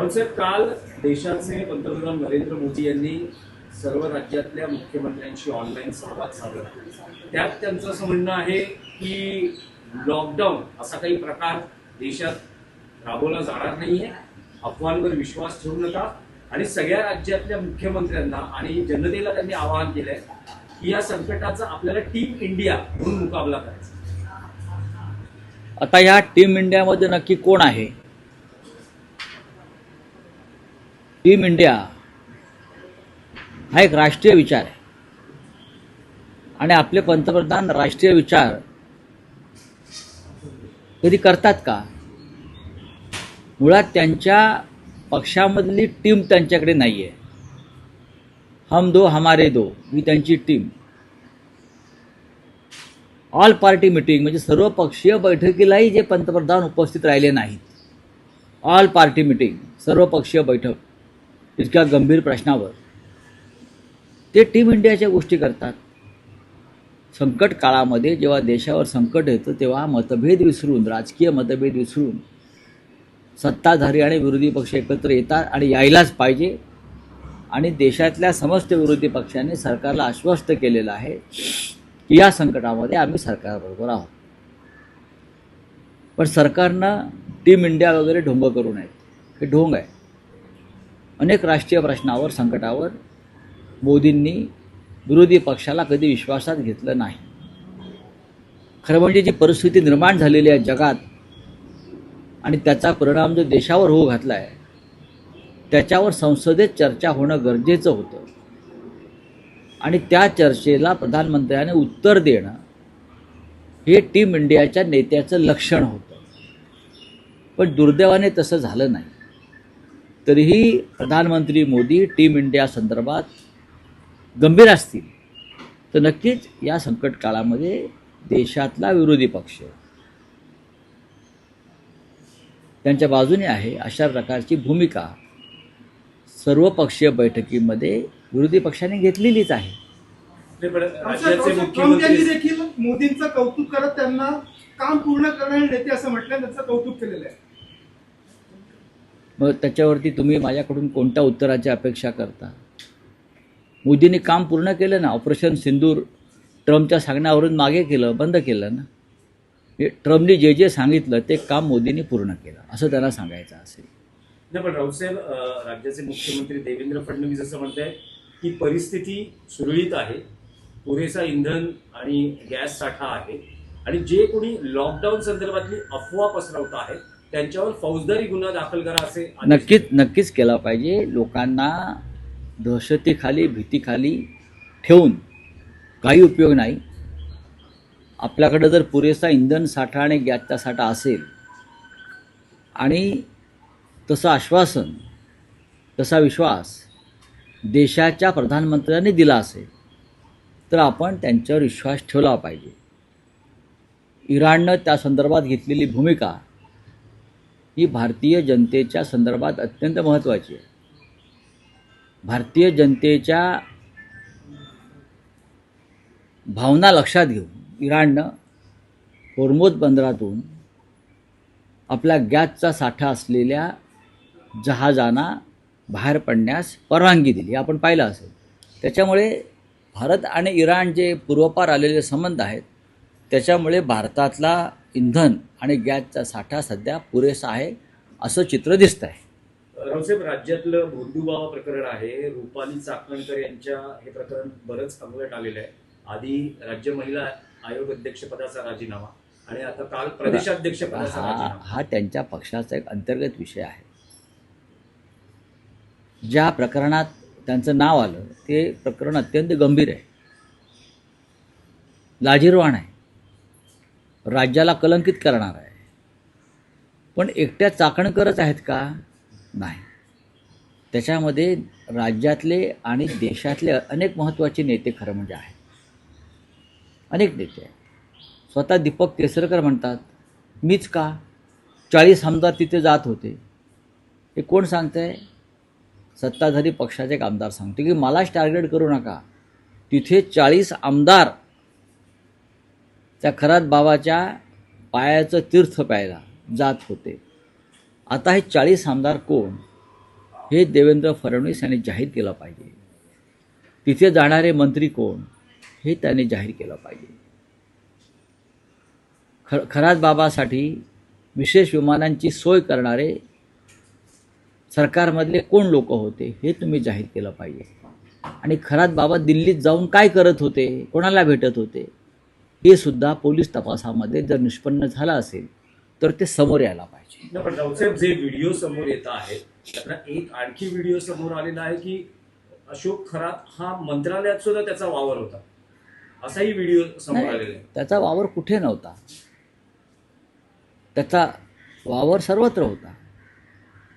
साहेब, काल देशाचे पंतप्रधान नरेंद्र मोदी यांनी सर्व राज्यातल्या मुख्यमंत्र्यांशी ऑनलाईन संवाद साधला. त्यात त्यांचं असं म्हणणं आहे की लॉकडाऊन असा काही प्रकार देशात राबवला जाणार नाहीये, अफवांवर विश्वास ठेवू नका, आणि सगळ्या राज्यातल्या मुख्यमंत्र्यांना आणि जनतेला त्यांनी आवाहन केलंय की या संकटाचा आपल्याला टीम इंडिया म्हणून मुकाबला करायचा. आता या टीम इंडियामध्ये नक्की कोण आहे? टीम इंडिया हा एक राष्ट्रीय विचार आहे आणि आपले पंतप्रधान राष्ट्रीय विचार कधी करतात का? मुळात त्यांच्या पक्षामधली टीम त्यांच्याकडे नाही आहे. हम दो हमारे दो ही त्यांची टीम. ऑल पार्टी मीटिंग म्हणजे सर्व पक्षीय बैठकीलाही जे पंतप्रधान उपस्थित राहिले नाहीत, ऑल पार्टी मीटिंग सर्व पक्षीय बैठक इतक्या गंभीर प्रश्नावर ते टीम इंडियाच्या गोष्टी करतात. संकट काळामध्ये जेव्हा देशावर संकट येतं तेव्हा मतभेद विसरून, राजकीय मतभेद विसरून सत्ताधारी आणि विरोधी पक्ष एकत्र येतात आणि यायलाच पाहिजे. आणि देशातल्या समस्त विरोधी पक्षांनी सरकारला आश्वस्त केलेलं आहे की या संकटामध्ये आम्ही सरकारबरोबर आहोत. पण सरकारनं टीम इंडिया वगैरे ढोंग करू नयेत. हे ढोंग आहे. अनेक राष्ट्रीय प्रश्नावर, संकटावर मोदींनी विरोधी पक्षाला कधी विश्वासात घेतलं नाही. खरं म्हणजे जी परिस्थिती निर्माण झालेली आहे जगात आणि त्याचा परिणाम जो देशावर होऊ घातला आहे त्याच्यावर संसदेत चर्चा होणं गरजेचं होतं आणि त्या चर्चेला प्रधानमंत्र्याने उत्तर देणं हे टीम इंडियाच्या नेत्याचं लक्षण होतं. पण दुर्दैवाने तसं झालं नाही. तरीही प्रधानमंत्री मोदी टीम इंडिया संदर्भात गंभीर असतील तर नक्कीच या संकट काळामध्ये देशातला विरोधी पक्ष त्यांच्या बाजूने आहे अशा प्रकारची भूमिका सर्वपक्षीय बैठकीमध्ये विरोधी पक्षाने घेतलेलीच आहे. राज्याचे ट्रम्प मुख्यमंत्री यांनी देखील मोदींचं कौतुक करत त्यांना काम पूर्ण करणारे नेते असं म्हटलं, त्यांचं कौतुक केलेलं आहे. मग त्याच्यावरती तुम्ही माझ्याकडून कोणत्या उत्तराची अपेक्षा करता? मोदींनी काम पूर्ण केलं ना. ऑपरेशन सिंदूर ट्रम्पच्या सांगण्यावरून मागे केलं, बंद केलं ना. ट्रम्पनी जे जे सांगितलं ते काम मोदींनी पूर्ण केलं असं त्यांना सांगायचं असेल. नाही, पण राऊसाहेब, राज्याचे मुख्यमंत्री देवेंद्र फडणवीस असं म्हणत आहेत की परिस्थिती सुरळीत आहे, पुरेसा इंधन आणि गॅस साठा आहे, आणि जे कोणी लॉकडाऊन संदर्भातली अफवा पसरवत आहेत त्यांच्यावर फौजदारी गुन्हा दाखल करा असे नक्कीच केला पाहिजे. लोकांना दहशतीखाली, भीतीखाली ठेवून काही उपयोग नाही. आपल्याकडं जर पुरेसा इंधन साठा आणि गॅसचा साठा असेल आणि तसं आश्वासन, तसा विश्वास देशाच्या प्रधानमंत्र्यांनी दिला असेल तर आपण त्यांच्यावर विश्वास ठेवला पाहिजे. इराणनं त्या संदर्भात घेतलेली भूमिका ही भारतीय जनतेच्या संदर्भात अत्यंत महत्त्वाची आहे. भारतीय जनतेच्या भावना लक्षात घेऊन इराणनं होर्मुझ बंदरातून आपला गॅसचा साठा असलेल्या जहाजांना बाहेर पडण्यास परवानगी दिली. आपण पाहिलं असेल. त्याच्यामुळे भारत आणि इराण जे पूर्वपार आलेले संबंध आहेत त्याच्यामुळे भारतातला इंधन आणि गॅसचा साठा सध्या पुरेसा आहे असं चित्र दिसतं आहे. रावसाहेब, राज्यातलं भोंदूबाबा प्रकरण आहे. रुपाली चाकणकर यांच्या हे प्रकरण बरंच अंगलट आलेलं आहे. आधी राज्य महिला आयोग अध्यक्षपदाचा राजीनामा आणि आता काल प्रदेशाध्यक्षपदाचा राजीनामा. हा त्यांच्या पक्षाचा एक अंतर्गत विषय आहे. ज्या प्रकरणात त्यांचं नाव आलं ते प्रकरण अत्यंत गंभीर आहे, लाजिरवाण आहे, राज्याला कलंकित करणार आहे. पण एकट्या चाकणकरच आहेत का? नाही. त्याच्यामध्ये राज्यातले आणि देशातले अनेक महत्त्वाचे नेते खरं म्हणजे आहेत. अनेक नेते आहेत. स्वतः दीपक केसरकर म्हणतात मीच का 40 आमदार तिथे जात होते. हे कोण सांगतंय? सत्ताधारी पक्षाचे एक आमदार सांगते की मलाच टार्गेट करू नका. तिथे 40 आमदार त्या खरात बाबाच्या पायाचं तीर्थ प्यायला जात होते. आता हे 40 आमदार कोण? हे देवेंद्र फडणवीस यांनी जाहीर केलं पाहिजे. तिथे जाणारे मंत्री कोण हे त्यांनी जाहीर केलं पाहिजे. खरात बाबासाठी विशेष विमानांची सोय करणारे सरकारमधले कोण लोक होते हे तुम्ही जाहीर केलं पाहिजे. आणि खरात बाबा दिल्लीत जाऊन काय करत होते, कोणाला भेटत होते, हे सुद्धा पोलीस तपासामध्ये जर निष्पन्न झालं असेल तर ते समोर यायला पाहिजे. नाही, पण राऊतसाहेब जे व्हिडिओ समोर येत आहेत त्यातला एक आणखी व्हिडिओ समोर आलेला आहे की अशोक खरात हा मंत्रालयात सुद्धा त्याचा वावर होता, असाही व्हिडिओ समोर आलेला आहे. त्याचा वावर कुठे नव्हता, त्याचा वावर सर्वत्र होता.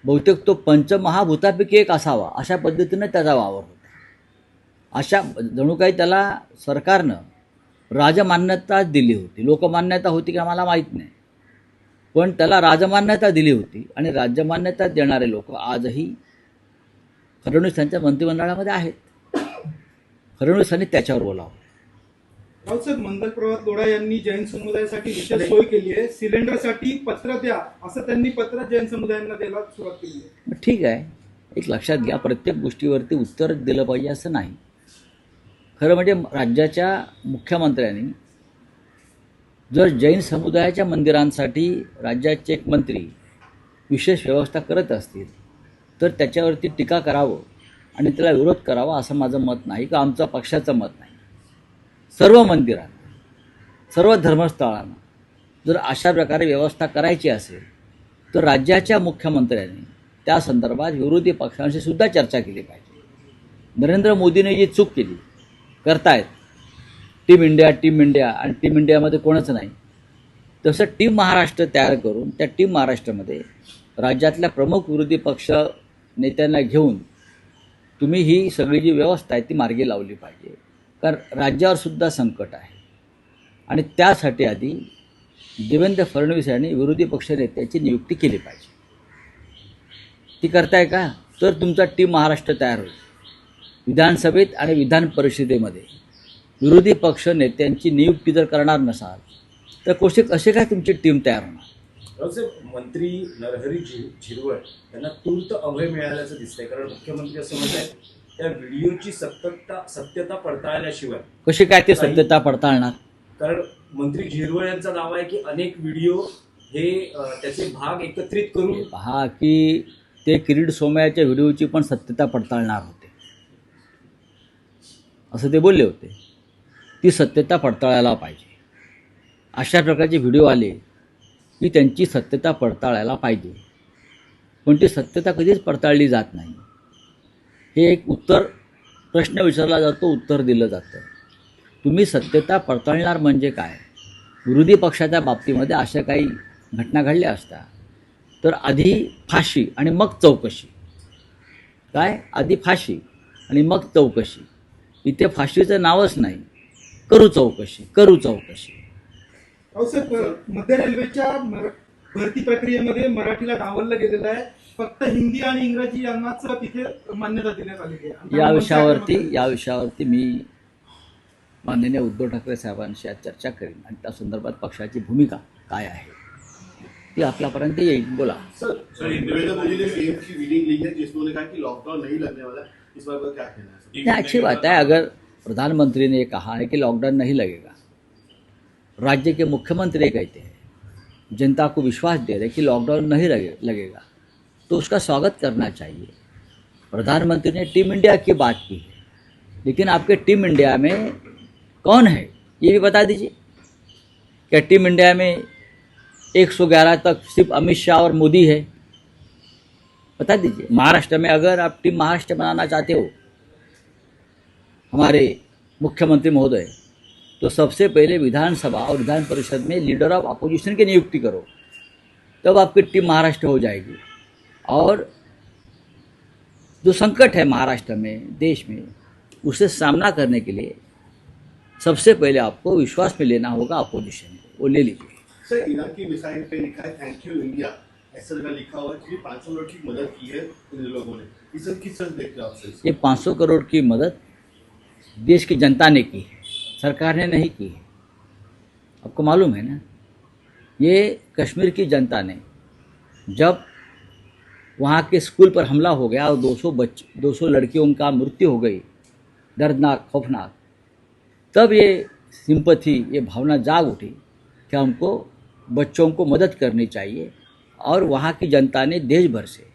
बहुतेक तो पंचमहाभूतापैकी एक असावा अशा पद्धतीनं त्याचा वावर होता. अशा जणू काही त्याला सरकारनं राजमान्यता दिली होती. लोकमान्यता होती की आम्हाला माहीत नाही, पण त्याला राजमान्यता दिली होती. आणि राज्यमान्यता देणारे लोक आजही फडणवीस यांच्या मंत्रिमंडळामध्ये आहेत. फडणवीसांनी त्याच्यावर बोलावं. राऊतसाहेब, मंगल प्रभात लोढा यांनी जैन समुदायासाठी विशेष सोय केली आहे. सिलेंडरसाठी पत्र द्या असं त्यांनी पत्र जैन समुदायांना द्यायला सुरुवात केली आहे. ठीक आहे, एक लक्षात घ्या, प्रत्येक गोष्टीवरती उत्तर दिलं पाहिजे असं नाही. खरं म्हणजे राज्याच्या मुख्यमंत्र्यांनी जर जैन समुदायाच्या मंदिरांसाठी राज्याचे एक मंत्री विशेष व्यवस्था करत असतील तर त्याच्यावरती टीका करावं आणि त्याला विरोध करावा असं माझं मत नाही, का आमचं पक्षाचं मत नाही. सर्व मंदिरांना, सर्व धर्मस्थळांना जर अशा प्रकारे व्यवस्था करायची असेल तर राज्याच्या मुख्यमंत्र्यांनी त्या संदर्भात विरोधी पक्षांशी सुद्धा चर्चा केली पाहिजे. नरेंद्र मोदीने जी चूक केली करतायत, टीम इंडिया आणि टीम इंडियामध्ये कोणच नाही, तसं टीम महाराष्ट्र तयार करून त्या टीम महाराष्ट्रामध्ये राज्यातल्या प्रमुख विरोधी पक्ष नेत्यांना घेऊन तुम्ही ही सगळी जी व्यवस्था आहे ती मार्गी लावली पाहिजे. कारण राज्यावर सुद्धा संकट आहे आणि त्यासाठी आधी देवेंद्र फडणवीस यांनी विरोधी पक्ष नेत्याची नियुक्ती केली पाहिजे. ती करताय का? तर तुमचा टीम महाराष्ट्र तयार होईल. विधानसभेत आणि विधान परिषदेमध्ये विरोधी पक्ष नेत्यांची नियुक्ती जर करणार नसाल तर कसे काय तुमची टीम तयार होणार? मंत्री नरहरी झिरवळ यांना तूर्त अभय मिळाल्याचं दिसतंय, कारण मुख्यमंत्री असं म्हणतात त्या व्हिडिओची सत्यता पडताळल्याशिवाय कशी काय ते सत्यता पडताळणार? कारण मंत्री झिरवळ यांचा दावा आहे की अनेक व्हिडिओ हे त्याचे भाग एकत्रित करून पहा की ते किरीट सोमय्याच्या व्हिडिओची पण सत्यता पडताळणार होते असं ते बोलले होते. ती सत्यता पडताळायला पाहिजे. अशा प्रकारचे व्हिडिओ आले की त्यांची सत्यता पडताळायला पाहिजे, पण ती सत्यता कधीच पडताळली जात नाही. हे एक प्रश्न विचारला जातो, उत्तर दिलं जातं. तुम्ही सत्यता पडताळणार म्हणजे काय? विरोधी पक्षाच्या बाबतीमध्ये अशा काही घटना घडल्या असता तर आधी फाशी आणि मग चौकशी. काय? आधी फाशी आणि मग चौकशी. इथे फाशीचं नावच नाही, करू चौकशी. मध्य रेल्वेच्या भरती प्रक्रियेमध्ये मराठीला डावललं गेलेलं आहे. फक्त हिंदी आणि इंग्रजी यांनाच तिथे मान्यता देण्यात आलेली आहे. या विषयावरती मी माननीय उद्धव ठाकरे साहेबांशी आज चर्चा करेन आणि त्या संदर्भात पक्षाची भूमिका काय आहे ती आपल्यापर्यंत येईल. बोला. अच्छी बात है. अगर प्रधानमंत्री ने कहा है कि लॉकडाउन नहीं लगेगा, राज्य के मुख्यमंत्री कहते हैं, जनता को विश्वास दे रहे कि लॉकडाउन नहीं लगेगा, तो उसका स्वागत करना चाहिए. प्रधानमंत्री ने टीम इंडिया की बात की है, लेकिन आपके टीम इंडिया में कौन है ये भी बता दीजिए. क्या टीम इंडिया में 111 तक सिर्फ अमित शाह और मोदी है? बता दीजिए. महाराष्ट्र में अगर आप टीम महाराष्ट्र बनाना चाहते हो हमारे मुख्यमंत्री महोदय, तो सबसे पहले विधानसभा और विधान परिषद में लीडर ऑफ अपोजिशन की नियुक्ति करो, तब आपकी टीम महाराष्ट्र हो जाएगी. और जो संकट है महाराष्ट्र में, देश में, उसे सामना करने के लिए सबसे पहले आपको विश्वास में लेना होगा अपोजिशन को. वो ले लीजिए. सर, ईरान की मिसाइल पे लिखा है थैंक यू इंडिया, ऐसा जगह लिखा हुआ है कि 500 करोड़ की मदद की है इन लोगों ने. इस किस तरह देखते हो आप सर? ये 500 करोड़ की मदद देश की जनता ने की है, सरकार ने नहीं की है. आपको मालूम है ना, ये कश्मीर की जनता ने जब वहाँ के स्कूल पर हमला हो गया और 200 लड़कियों का मृत्यु हो गई, दर्दनाक खौफनाक, तब ये सिंपथी, ये भावना जाग उठी कि हमको बच्चों को मदद करनी चाहिए। और वहाँ की जनता ने देश भर से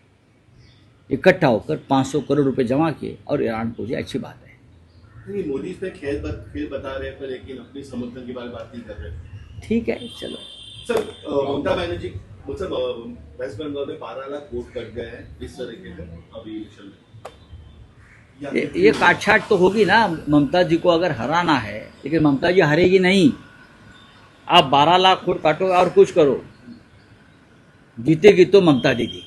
इकट्ठा होकर 500 करोड़ रुपए जमा किए और ईरान को दिया। अच्छी बात है। नहीं, मोदी इसमें खेल बता रहे हैं, लेकिन अपनी समर्थन के बारे में बात नहीं कर रहे। ठीक है, चलो। सर, ममता बनर्जी मतलब वेस्ट बंगाल में 12 लाख वोट कट गए हैं इस तरीके से अभी इलेक्शन में। ये काटछाट तो होगी ना, ममता जी को अगर हराना है, लेकिन ममता जी हारेगी नहीं। आप 12 लाख वोट काटो और कुछ करो, जीतेगी तो ममता दीदी।